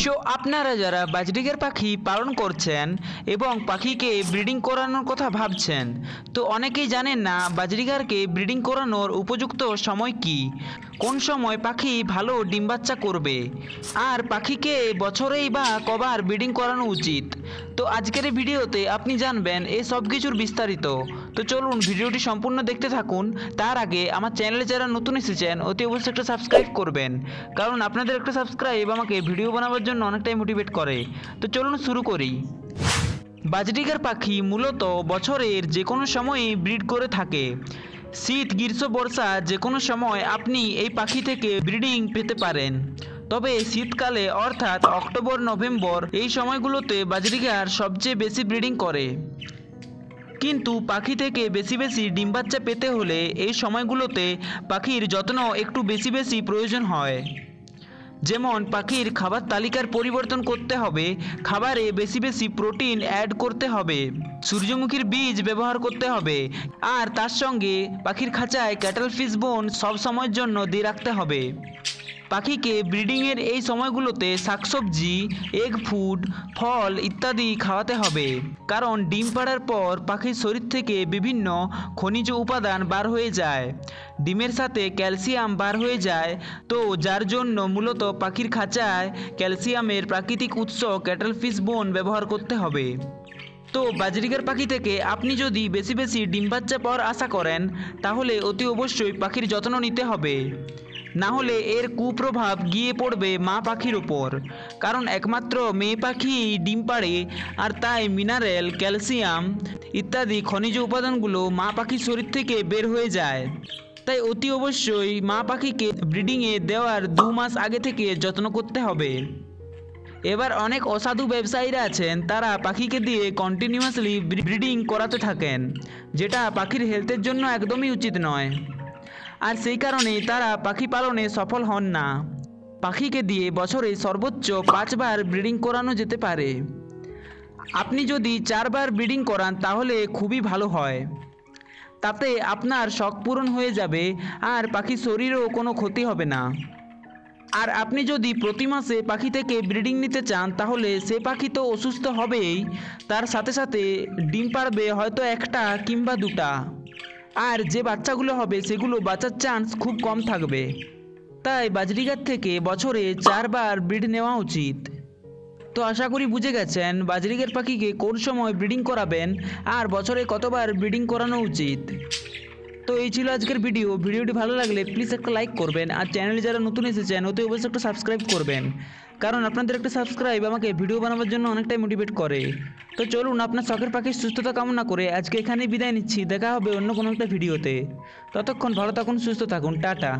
So আপনারা যারা budgerigar পাখি পালন করছেন এবং পাখিকে ব্রিডিং করানোর কথা ভাবছেন, তো অনেকেই জানেন না বাজরিগারকে ব্রিডিং করানোর উপযুক্ত সময় কি, কোন সময় পাখি ভালো ডিম বাচ্চা করবে, আর পাখিকে বছরেই বা কবার ব্রিডিং করানো উচিত। তো আজকের এই ভিডিওতে আপনি জানবেন এই সব কিছুর বিস্তারিত। তো চলুন ভিডিওটি সম্পূর্ণ দেখতে থাকুন। তার আগে আমার চ্যানেলে যারা নতুন এসেছেন অতি অবশ্যই একটা সাবস্ক্রাইব করবেন, কারণ আপনাদের একটা সাবস্ক্রাইব আমাকে ভিডিও বানাবার জন্য অনেকটাই মোটিভেট করে। তো চলুন শুরু করি। বাজরিগার পাখি মূলত বছরের যে কোনো সময়ই ব্রিড করে থাকে। শীত, গ্রীষ্ম, বর্ষা যে কোনো সময় আপনি এই পাখি থেকে ব্রিডিং পেতে পারেন। তবে শীতকালে অর্থাৎ অক্টোবর, নভেম্বর এই সময়গুলোতে বাজরিগার সবচেয়ে বেশি ব্রিডিং করে। কিন্তু পাখি থেকে বেশি বেশি ডিম বাচ্চা পেতে হলে এই সময়গুলোতে পাখির যত্ন একটু বেশি বেশি প্রয়োজন হয়। যেমন পাখির খাবার তালিকার পরিবর্তন করতে হবে, খাবারে বেশি বেশি প্রোটিন অ্যাড করতে হবে, সূর্যমুখীর বীজ ব্যবহার করতে হবে, আর তার সঙ্গে পাখির খাঁচায় ক্যাটল ফিশ বোন সব সময়ের জন্য দিয়ে রাখতে হবে। পাখিকে ব্রিডিংয়ের এই সময়গুলোতে শাকসবজি, এগ ফুড, ফল ইত্যাদি খাওয়াতে হবে, কারণ ডিম পাড়ার পর পাখির শরীর থেকে বিভিন্ন খনিজ উপাদান বার হয়ে যায়, ডিমের সাথে ক্যালসিয়াম বার হয়ে যায়। তো যার জন্য মূলত পাখির খাঁচায় ক্যালসিয়ামের প্রাকৃতিক উৎস ক্যাটল ফিশ বোন ব্যবহার করতে হবে। তো বাজরিগার পাখি থেকে আপনি যদি বেশি বেশি ডিম বাচ্চা পাওয়ার আশা করেন, তাহলে অতি অবশ্যই পাখির যত্ন নিতে হবে, না হলে এর কুপ্রভাব গিয়ে পড়বে মা পাখির ওপর, কারণ একমাত্র মেয়ে পাখি ডিম পাড়ে, আর তাই মিনারেল, ক্যালসিয়াম ইত্যাদি খনিজ উপাদানগুলো মা পাখির শরীর থেকে বের হয়ে যায়। তাই অতি অবশ্যই মা পাখিকে ব্রিডিংয়ে দেওয়ার 2 মাস আগে থেকে যত্ন করতে হবে। এবার অনেক অসাধু ব্যবসায়ীরা আছেন, তারা পাখিকে দিয়ে কন্টিনিউয়াসলি ব্রিডিং করাতে থাকেন, যেটা পাখির হেলথের জন্য একদমই উচিত নয়, আর সেই কারণে তারা পাখি পালনে সফল হন না। পাখিকে দিয়ে বছরে সর্বোচ্চ 5 বার ব্রিডিং করানো যেতে পারে। আপনি যদি 4 বার ব্রিডিং করান তাহলে খুবই ভালো হয়, তাতে আপনার শখ পূরণ হয়ে যাবে আর পাখির শরীরেও কোনো ক্ষতি হবে না। আর আপনি যদি প্রতি মাসে পাখি থেকে ব্রিডিং নিতে চান, তাহলে সে পাখি তো অসুস্থ হবেই, তার সাথে সাথে ডিম পাড়বে হয়তো 1টা কিংবা 2টা, আর যে বাচ্চাগুলো হবে সেগুলো বাঁচার চান্স খুব কম থাকবে। তাই বাজরিগার থেকে বছরে 4 বার ব্রিড নেওয়া উচিত। তো আশা করি বুঝে গেছেন বাজরিগার পাখিকে কোন সময় ব্রিডিং করাবেন আর বছরে কতবার ব্রিডিং করানো উচিত। তো এই ছিল আজকের ভিডিওটি ভালো লাগলে প্লিজ একটা লাইক করবেন, আর চ্যানেলে যারা নতুন এসেছেন অতি অবশ্যই একটা সাবস্ক্রাইব করবেন, কারণ আপনাদের একটা সাবস্ক্রাইব আমাকে ভিডিও বানাবার জন্য অনেকটাই মোটিভেট করে। তো চলুন আপনার শখের পাখির সুস্থতা কামনা করে আজকে এখানেই বিদায় নিচ্ছি। দেখা হবে অন্য কোনো একটা ভিডিওতে। ততক্ষণ ভালো থাকুন, সুস্থ থাকুন, টাটা।